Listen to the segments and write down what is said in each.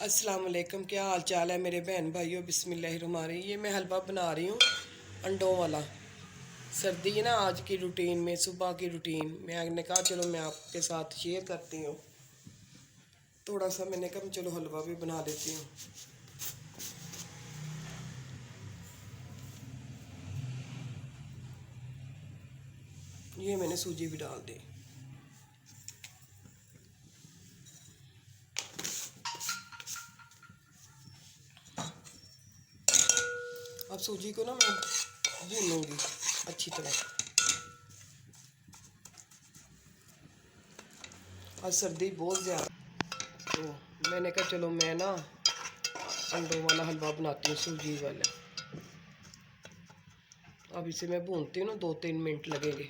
अस्सलाम वालेकुम। क्या हाल चाल है मेरे बहन भाइयों। बिस्मिल्लाहिर्रहमानिर्रहीम। ये मैं हलवा बना रही हूँ अंडों वाला। सर्दी है ना, आज की रूटीन में सुबह की रूटीन मैंने कहा चलो मैं आपके साथ शेयर करती हूँ। थोड़ा सा मैंने कहा चलो हलवा भी बना लेती हूँ। ये मैंने सूजी भी डाल दी। अब सूजी को ना मैं भूनूंगी अच्छी तरह। आज सर्दी बहुत ज़्यादा, तो मैंने कहा चलो मैं ना अंडों वाला हलवा बनाती हूँ सूजी वाला। अब इसे मैं भूनती हूँ ना, 2-3 मिनट लगेंगे।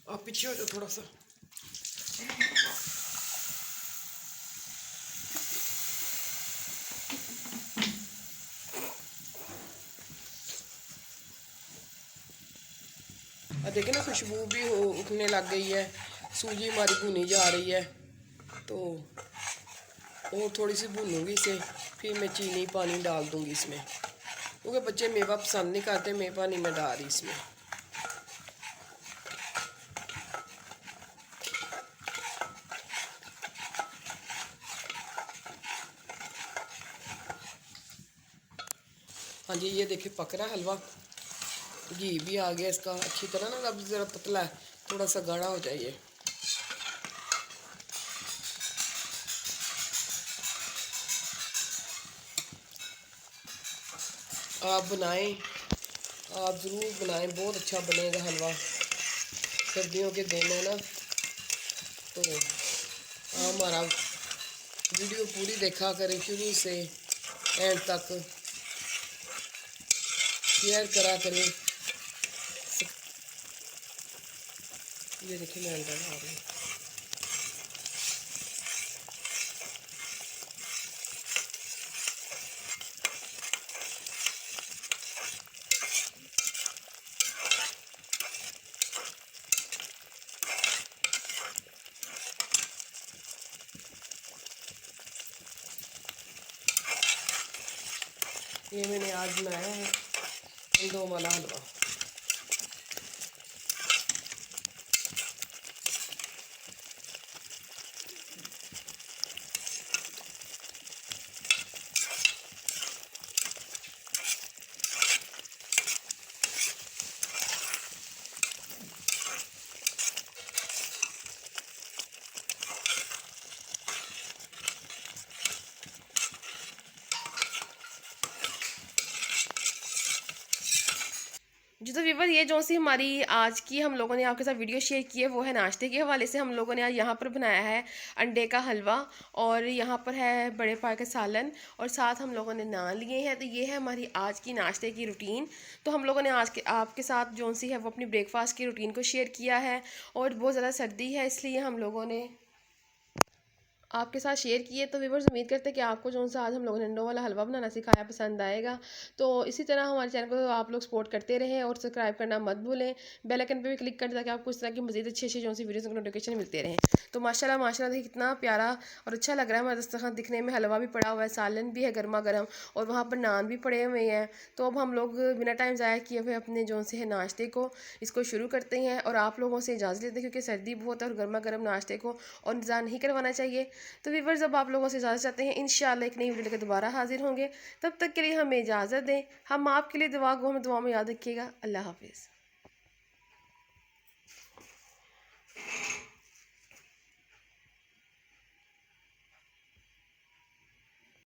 आप पीछे हो जाओ थोड़ा सा। अब देखिए ना, खुशबू भी उठने लग गई है। सूजी हमारी भुनी जा रही है, तो और थोड़ी सी भूनूंगी इसे। फिर मैं चीनी पानी डाल दूंगी इसमें, क्योंकि बच्चे मेवा पसंद नहीं करते। मेवा नहीं मैं डाल रही इसमें। हाँ जी, ये देखिए पक रहा है हलवा। घी भी आ गया इसका अच्छी तरह ना। अब ज़रा पतला है, थोड़ा सा गाढ़ा हो जाइए। आप बनाएं, आप ज़रूर बनाएं, बहुत अच्छा बनेगा हलवा। सर्दियों के दिन है ना, तो आप हमारा वीडियो पूरी देखा करें, शुरू से एंड तक शेयर करा करें। ये देखिए मैं अंडा डाल रही हूँ। ये मैंने आज बनाया है अंडों वाला हलवा। जी तो वीवर, ये जो सी हमारी आज की हम लोगों ने आपके साथ वीडियो शेयर की है वो है नाश्ते के हवाले से। हम लोगों ने आज यहाँ पर बनाया है अंडे का हलवा, और यहाँ पर है बड़े पाव का सालन, और साथ हम लोगों ने नान लिए हैं। तो ये है हमारी आज की नाश्ते की रूटीन। तो हम लोगों ने आज के आपके साथ जो सी है वो अपनी ब्रेकफास्ट की रूटीन को शेयर किया है। और बहुत ज़्यादा सर्दी है, इसलिए हम लोगों ने आपके साथ शेयर किए। तो व्यूअर्स, उम्मीद करते हैं कि आपको जो सा आज हम लोगों ने अंडों वाला हलवा बनाना सिखाया पसंद आएगा। तो इसी तरह हमारे चैनल को आप लोग सपोर्ट करते रहें और सब्सक्राइब करना मत भूलें। बेल आइकन पे भी क्लिक करें ताकि आपको इस तरह की मज़ीद अच्छी अच्छी जो सी वीडियोस को नोटिफिकेशन मिलते रहें। तो माशाल्लाह माशाल्लाह, देखिए कितना प्यारा और अच्छा लग रहा है हमारा दस्तरखान दिखने में। हलवा भी पड़ा हुआ है, सालन भी है गर्मा गर्म, और वहाँ पर नान भी पड़े हुए हैं। तो अब हम लोग बिना टाइम ज़ाया किए हुए अपने जो से है नाश्ते को इसको शुरू करते हैं, और आप लोगों से इजाज़त लेते हैं, क्योंकि सर्दी बहुत है और गर्मा गर्म नाश्ते को और इंतज़ार नहीं करवाना चाहिए। तो व्यूअर्स, अब आप लोगों से इजाज़त चाहते हैं। इंशाल्लाह एक नई वीडियो लेकर दोबारा हाजिर होंगे। तब तक के लिए हमें इजाज़त दें। हम आपके लिए दुआ को हमें दुआ में याद रखिएगा। अल्लाह हाफिज़।